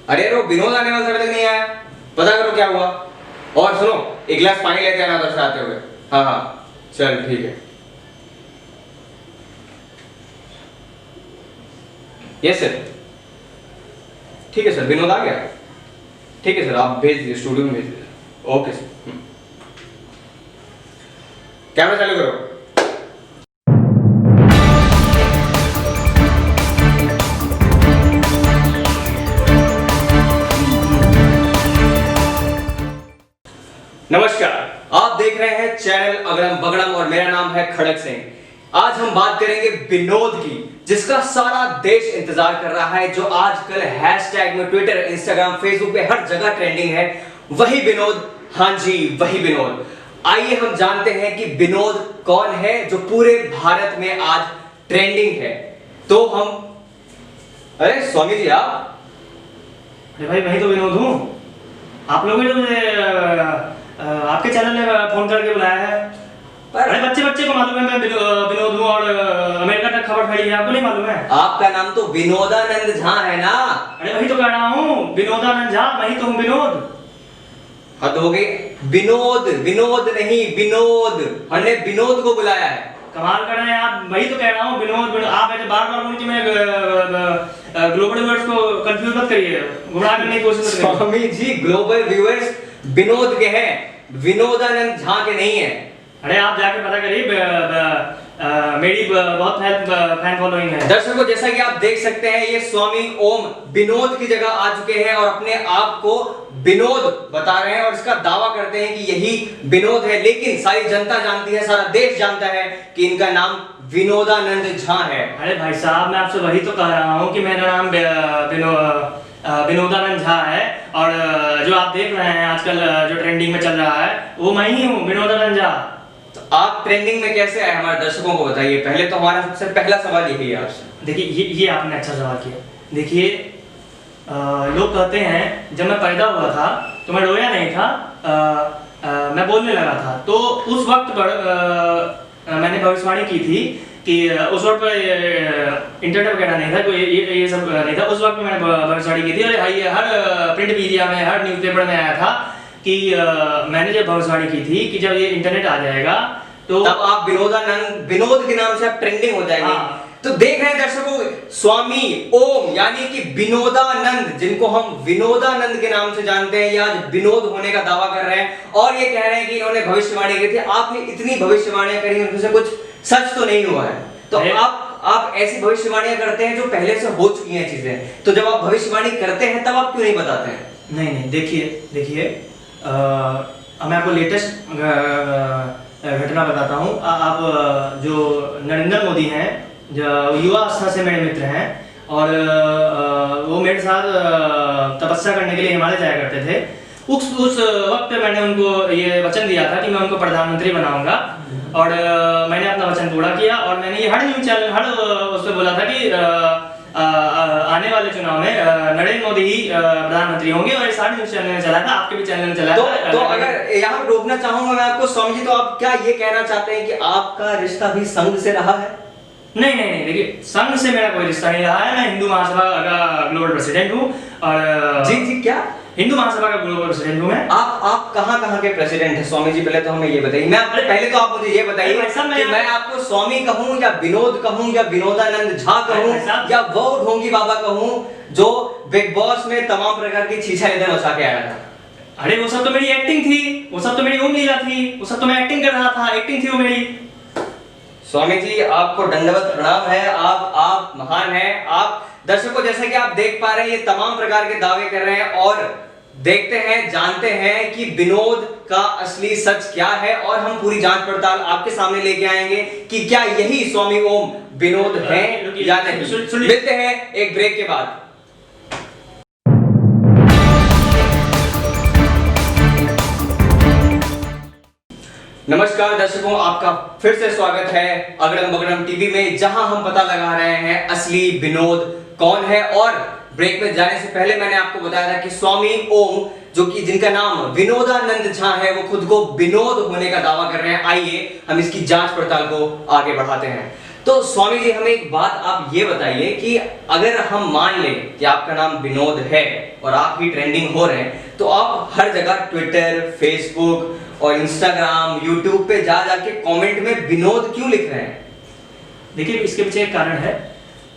अरे रो विनोद आने वाला अभी तक नहीं आया, पता करो क्या हुआ। और सुनो, एक गिलास पानी लेते आना उधर से आते हुए। हाँ हाँ चल ठीक है। यस सर, ठीक है सर, विनोद आ गया। ठीक है सर, आप भेज दीजिए, स्टूडियो में भेज दीजिए। Okay sir. कैमरा चालू करो। नमस्कार, आप देख रहे हैं चैनल अगड़म बगड़म और मेरा नाम है खड़क सिंह। आज हम बात करेंगे विनोद की, जिसका सारा देश इंतजार कर रहा है, जो आजकल हैशटैग में ट्विटर, इंस्टाग्राम, फेसबुक पे हर जगह ट्रेंडिंग है। वही विनोद, हाँ जी वही विनोद। आइए हम जानते हैं कि विनोद कौन है जो पूरे भारत में आज ट्रेंडिंग है। तो हम, अरे स्वामी जी आप? अरे भाई मैं तो विनोद हूँ। आप लोगों ने तो मुझे आपके चैनल ने फोन करके बुलाया है। अरे बच्चे बच्चे को मालूम है मैं विनोद हूँ और अमेरिका तक खबर फैली है, आपको नहीं मालूम है? आपका नाम तो विनोदानंद झा है ना? अरे वही तो कह रहा हूँ, विनोदानंद झा, वही तो हूँ विनोद। हद हो गई, विनोद विनोद नहीं विनोद, हमने विनोद को बुलाया है। कमाल कर रहे हैं आप, वही तो कह रहा हूँ विनोद। आप ऐसे बार बार बोल के मैं ग्लोबल व्यूअर्स को कंफ्यूज मत करिए, गुमराह करने की कोशिश मत करिए। स्वामी जी ग्लोबल व्यूअर्स विनोद के हैं, विनोदानंद झा के नहीं है। अरे आप जाके पता करिए, मेरी बहुत फैन फॉलोइंग है। दर्शकों, जैसा कि आप देख सकते हैं, ये स्वामी ओम विनोद की जगह आ चुके हैं और अपने आप को विनोद बता रहे हैं और इसका दावा करते हैं कि यही विनोद है। लेकिन सारी जनता जानती है, सारा देश जानता है कि इनका नाम विनोदानंद झा है। अरे भाई साहब, मैं आपसे वही तो कह रहा हूँ कि मेरा नाम विनोदानंद झा है और जो आप देख रहे हैं आजकल जो ट्रेंडिंग में चल रहा है वो मैं ही हूँ, विनोदानंद झा। तो आप ट्रेंडिंग में कैसे आए, हमारे दर्शकों को बताइए। पहले तो हमारा सबसे पहला सवाल यही है आपसे। देखिए ये आपने अच्छा सवाल किया। देखिए लोग कहते हैं जब मैं पैदा हुआ था तो मैं रोया नहीं था, मैं बोलने लगा था। तो उस वक्त पर मैंने भविष्यवाणी की थी कि उस वक्त पर इंटरनेट वगैरह नहीं था, कोई ये सब नहीं था। उस वक्त में मैंने भविष्यवाणी की थी और ये हर प्रिंट मीडिया में, हर न्यूज़पेपर में आया था कि मैंने जब भविष्यवाणी की थी कि जब ये इंटरनेट आ जाएगा तो तब आप विनोदानंद, विनोद के नाम से आप ट्रेंडिंग हो जाएंगे। हाँ। तो देख रहे हैं दर्शकों, स्वामी ओम यानी कि विनोदानंद, जिनको हम विनोदानंद के नाम से जानते हैं, ये आज विनोद होने का दावा कर रहे हैं और ये कह रहे हैं कि इन्होंने भविष्यवाणी की थी। आपने इतनी भविष्यवाणियां करी, उनमें से कुछ सच तो नहीं हुआ है। तो आप ऐसी भविष्यवाणियां करते हैं जो पहले से हो चुकी हैं चीजें। तो जब आप भविष्यवाणी करते हैं तब आप क्यों नहीं बताते हैं? नहीं, देखिए मैं आपको लेटेस्ट घटना बताता हूँ। आप जो नरेंद्र मोदी हैं, जो युवा अवस्था से मेरे मित्र हैं और वो मेरे साथ तपस्या करने के लिए हिमालय जाया करते थे। उस वक्त मैंने उनको ये वचन दिया था कि मैं उनको प्रधानमंत्री बनाऊंगा और मैंने अपना वचन पूरा किया और मैंने ये हर न्यूज़ चैनल, हर उस पर बोला था कि आने वाले चुनाव में नरेंद्र मोदी ही प्रधानमंत्री होंगे और ये सारे न्यूज़ चैनल में चला था, आपके भी चैनल में चला था। तो अगर यहाँ रोकना चाहूंगा मैं आपको स्वामी जी, तो आप क्या ये कहना चाहते हैं कि आपका रिश्ता भी संघ से रहा है? नहीं, देखिए संघ से मेरा कोई रिश्ता नहीं रहा है। मैं हिंदू महासभा का ग्लोबल प्रेसिडेंट हूँ और जी क्या? हिंदू महासभा का ग्लोबल प्रेसिडेंट हूँ मैं। आप कहाँ के प्रेसिडेंट हैं स्वामी जी? पहले तो हमें ये बताइए। पहले तो आप मुझे ये बताइए कि मैं आपको स्वामी कहूँ या विनोद कहूँ या विनोदानंद झा कहूँ या वो ढोंगी बाबा कहूँ जो बिग बॉस में तमाम प्रकार की छीछा इधर मचा के आया था। अरे वो सब तो मेरी एक्टिंग थी, वो सब तो मेरी ओम लीला थी, वो सब तो मैं एक्टिंग कर रहा था, एक्टिंग थी वो मेरी। स्वामी जी आपको दंडवत प्रणाम है, आप महान हैं। आप दर्शकों, जैसा कि आप देख पा रहे हैं, ये तमाम प्रकार के दावे कर रहे हैं और देखते हैं, जानते हैं कि विनोद का असली सच क्या है और हम पूरी जांच पड़ताल आपके सामने लेके आएंगे कि क्या यही स्वामी ओम विनोद हैं या नहीं। मिलते हैं एक ब्रेक के बाद। नमस्कार दर्शकों, आपका फिर से स्वागत है अगड़म बगड़म टीवी में, जहां हम पता लगा रहे हैं असली विनोद कौन है। और ब्रेक में जाने से पहले मैंने आपको बताया था कि स्वामी ओम, जो कि जिनका नाम विनोदानंद झा है, वो खुद को विनोद होने का दावा कर रहे हैं। आइए हम इसकी जांच पड़ताल को आगे बढ़ाते हैं। तो स्वामी जी, हमें एक बात आप ये बताइए कि अगर हम मान लें कि आपका नाम विनोद है और आप ही ट्रेंडिंग हो रहे हैं, तो आप हर जगह ट्विटर, फेसबुक और इंस्टाग्राम, यूट्यूब पे जा जाके कमेंट में विनोद क्यों लिख रहे हैं? देखिए, इसके पीछे एक कारण है।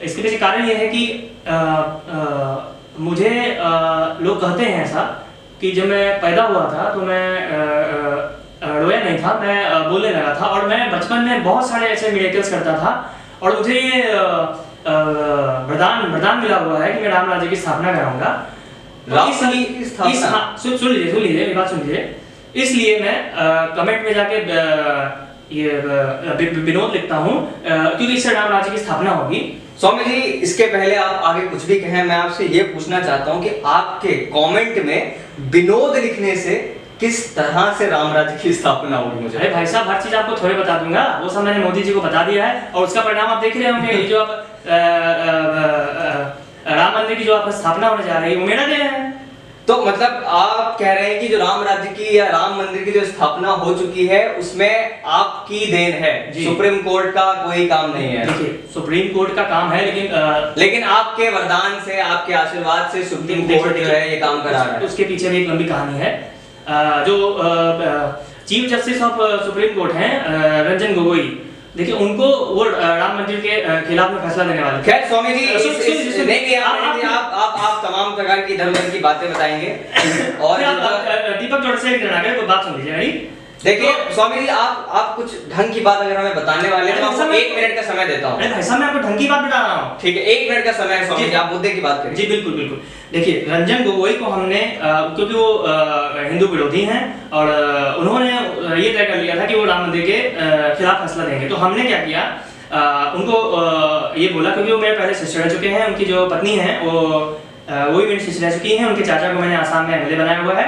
इसके पीछे कारण ये है कि मुझे लोग कहते हैं ऐसा कि जब मैं पैदा हुआ था तो मैं रोया नहीं था, मैं बोलने लगा था, और मैं बचपन में बहुत सारे ऐसे मिरेकल्स करता था, और मुझे ये वरदान मिला हुआ है कि मैं राम राज्य की स्थापना कराऊंगा। सुन लीजिए मेरी बात सुन लीजिए। इसलिए मैं कमेंट में जाके ये विनोद लिखता हूँ, क्योंकि इससे राम राज्य की स्थापना होगी। स्वामी जी, इसके पहले आप आगे कुछ भी कहें, मैं आपसे ये पूछना चाहता हूँ कि आपके कमेंट में विनोद लिखने से किस तरह से राम राज्य की स्थापना होगी? मुझे अरे भाई साहब, हर चीज आपको थोड़े बता दूंगा, वो सब मैंने मोदी जी को बता दिया है, और उसका परिणाम आप देख रहे होंगे। जो आप राम मंदिर की जो आप स्थापना होने जा रही है वो मेरा देन है। तो मतलब आप कह रहे हैं कि जो राम राज्य की या राम मंदिर की जो स्थापना हो चुकी है उसमें आपकी देन है, सुप्रीम कोर्ट का कोई काम नहीं है? देखिए, सुप्रीम कोर्ट का काम है, लेकिन आपके वरदान से, आपके आशीर्वाद से सुप्रीम कोर्ट जो है ये काम करा रहा है। उसके पीछे भी एक लंबी कहानी है। जो chief justice of supreme court हैं, रंजन गोगोई, देखिए उनको वो राम मंदिर के खिलाफ में फैसला देने वाले। खैर स्वामी जी, नहीं आप तमाम प्रकार की इधर उधर की बातें बताएंगे और दीपक जोड़से को बात सुन लीजिए। देखिए स्वामी जी, आप कुछ ढंग की बात अगर हमें बताने वाले हैं तो आपको 1 मिनट का समय देता हूँ। भाई साहब, मैं आपको ढंग की बात बता रहा हूँ। ठीक है, 1 मिनट का समय है स्वामी जी, आप मुद्दे की बात करें। जी बिल्कुल बिल्कुल। देखिए, रंजन गोगोई को हमने क्योंकि वो हिंदू विरोधी हैं और उन्होंने ये तय कर लिया था कि वो राम मंदिर के खिलाफ फैसला देंगे, तो हमने क्या किया, उनको ये बोला, क्योंकि वो मेरे पहले सिस्टर रह चुके हैं, उनकी जो पत्नी है वो भी मेरी सिस्टर रह चुकी हैं, उनके चाचा को मैंने आसाम में एमएलए बनाया हुआ है।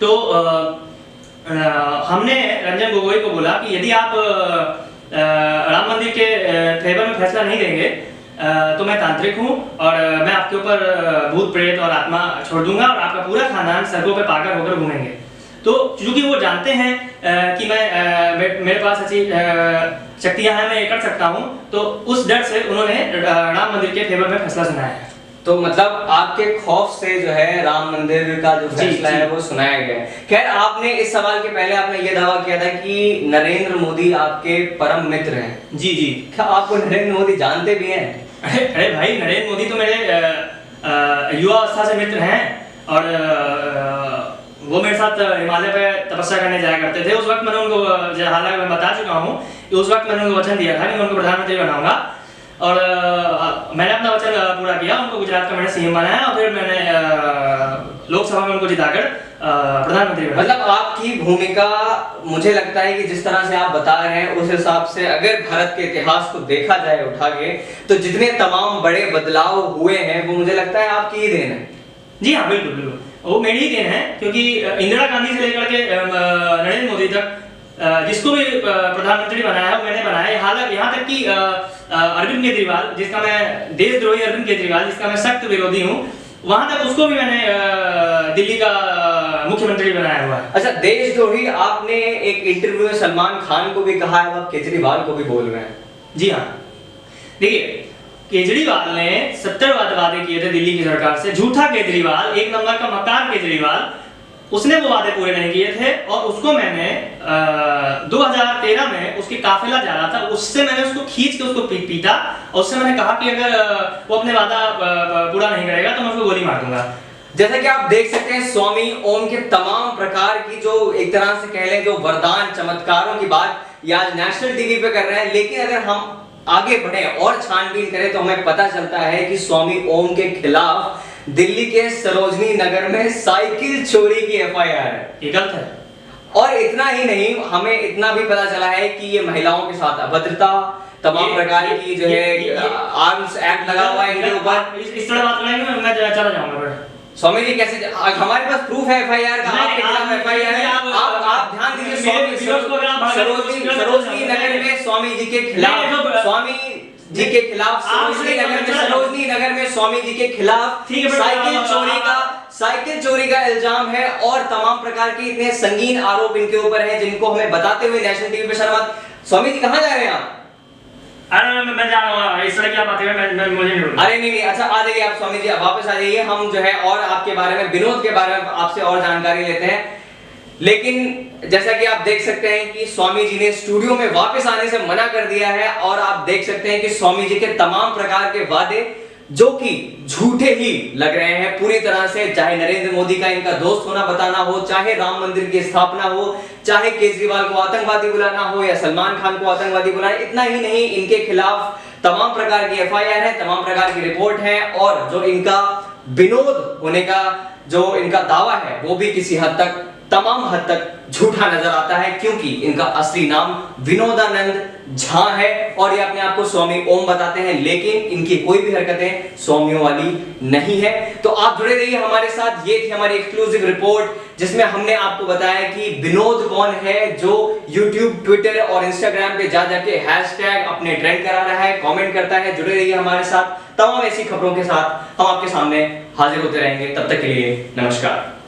तो हमने रंजन गोगोई को बोला कि यदि आप राम मंदिर के फेवर में फैसला नहीं देंगे तो मैं तांत्रिक हूँ और मैं आपके ऊपर भूत प्रेत और आत्मा छोड़ दूंगा और आपका पूरा खानदान सड़कों पे पागल होकर घूमेंगे। तो चूंकि वो जानते हैं कि मेरे पास ऐसी शक्तियां हैं, मैं ये कर सकता हूँ, तो उस डर से उन्होंने राम मंदिर के फेवर में फैसला सुनाया है। तो मतलब आपके खौफ से जो है राम मंदिर का जो फैसला है वो सुनाया गया। खैर, आपने इस सवाल के पहले आपने ये दावा किया था कि नरेंद्र मोदी आपके परम मित्र हैं। जी जी। क्या आपको नरेंद्र मोदी जानते भी हैं? अरे भाई, नरेंद्र मोदी तो मेरे युवा अवस्था से मित्र हैं, और वो मेरे साथ हिमालय पे तपस्या करने जाया करते थे। उस वक्त मैंने उनको, हालांकि मैं बता चुका हूँ कि उस वक्त मैंने उनको वचन दिया था कि मैं उनको प्रधानमंत्री बनाऊंगा, और मैंने अपना वचन पूरा किया। उनको गुजरात का मैंने सीएम बनाया और फिर मैंने लोकसभा में उनको जिताकर प्रधानमंत्री बनाया। मतलब आपकी भूमिका, मुझे लगता है कि जिस तरह से आप बता रहे हैं उस हिसाब से अगर भारत के इतिहास को देखा जाए उठा के, तो जितने तमाम बड़े बदलाव हुए हैं वो मुझे लगता है आपकी ही देन है। जी हाँ, बिल्कुल बिल्कुल, वो मेरी ही देन है, क्योंकि इंदिरा गांधी से लेकर के नरेंद्र मोदी तक जिसको भी प्रधानमंत्री बनाया है मैंने बनाया। यहाँ तक कि अरविंद केजरीवाल, जिसका मैं देशद्रोही अरविंद केजरीवाल, जिसका मैं सख्त विरोधी हूँ, वहां तक उसको भी मैंने दिल्ली का मुख्यमंत्री बनाया हुआ है। अच्छा, देशद्रोही आपने एक इंटरव्यू में सलमान खान को भी कहा है, आप केजरीवाल को भी बोल रहे हैं। जी हाँ, देखिए, केजरीवाल ने 70 वादे किए थे दिल्ली की सरकार से। झूठा केजरीवाल, एक नंबर का मक्कार केजरीवाल, उसने वो वादे पूरे नहीं किए थे, और उसको मैंने 2013 में उसकी काफिला जा रहा था, उससे मैंने उसको खींच के उसको पीटा, और उससे मैंने कहा कि अगर वो अपने वादा पूरा नहीं करेगा तो मैं उसको गोली मार दूंगा। जैसा कि आप देख सकते हैं, स्वामी ओम के तमाम प्रकार की जो एक तरह से कह लें जो वरदान चमत्कारों की बात ये आज नेशनल टीवी पे कर रहे हैं, लेकिन अगर हम आगे बढ़े और छानबीन करें तो हमें पता चलता है कि स्वामी ओम के खिलाफ दिल्ली के सरोजनी नगर में साइकिल चोरी की एफआईआर है। ये गलत है। और इतना ही नहीं, हमें इतना भी पता चला है कि ये महिलाओं के साथ अभद्रता, तमाम प्रकार की जो है आर्म्स एक्ट लगा हुआ है इनके ऊपर। इस तरह बात करेंगे मैं चला जाऊंगा। स्वामी जी कैसे, हमारे पास प्रूफ है एफआईआर का, आपके खिलाफ एफआईआर है। आप ध्यान दीजिए, सरोजनी नगर में स्वामी जी के खिलाफ, स्वामी जी के खिलाफ सरोजनी नगर में स्वामी जी के खिलाफ साइकिल चोरी का इल्जाम है, और तमाम प्रकार के इतने संगीन आरोप इनके ऊपर हैं जिनको हमें बताते हुए नेशनल टीवी पे शर्मा। स्वामी जी कहाँ जा रहे हैं आप? अरे मैं जा रहा हूँ, इस तरह की आप बातें मैं मुझे नहीं बोलना। अरे नहीं नहीं, अच्छा आ जाइए आप स्वामी जी, आप वापस आ जाइए। हम जो है और आपके बारे में, विनोद के बारे में आपसे और जानकारी लेते हैं। लेकिन जैसा कि आप देख सकते हैं कि स्वामी जी ने स्टूडियो में वापस आने से मना कर दिया है, और आप देख सकते हैं कि स्वामी जी के तमाम प्रकार के वादे जो कि झूठे ही लग रहे हैं पूरी तरह से, चाहे नरेंद्र मोदी का इनका दोस्त होना बताना हो, चाहे राम मंदिर की स्थापना हो, चाहे केजरीवाल को आतंकवादी बुलाना हो, या सलमान खान को आतंकवादी बुलाना। इतना ही नहीं, इनके खिलाफ तमाम प्रकार की एफआईआर है, तमाम प्रकार की रिपोर्ट है, और जो इनका विनोद होने का जो इनका दावा है वो भी किसी हद तक, तमाम हद तक झूठा नजर आता है, क्योंकि इनका असली नाम विनोदानंद झा है, और ये अपने आप को स्वामी ओम बताते हैं, लेकिन इनकी कोई भी हरकतें स्वामियों वाली नहीं है। तो आप जुड़े रहिए हमारे साथ। ये थी हमारी एक्सक्लूसिव रिपोर्ट जिसमें हमने आपको बताया कि विनोद कौन है जो YouTube, ट्विटर और इंस्टाग्राम पे जा जाके हैशटैग अपने ट्रेंड करा रहा है, कमेंट करता है। जुड़े रहिए हमारे साथ, तमाम ऐसी खबरों के साथ हम आपके सामने हाजिर होते रहेंगे। तब तक के लिए नमस्कार।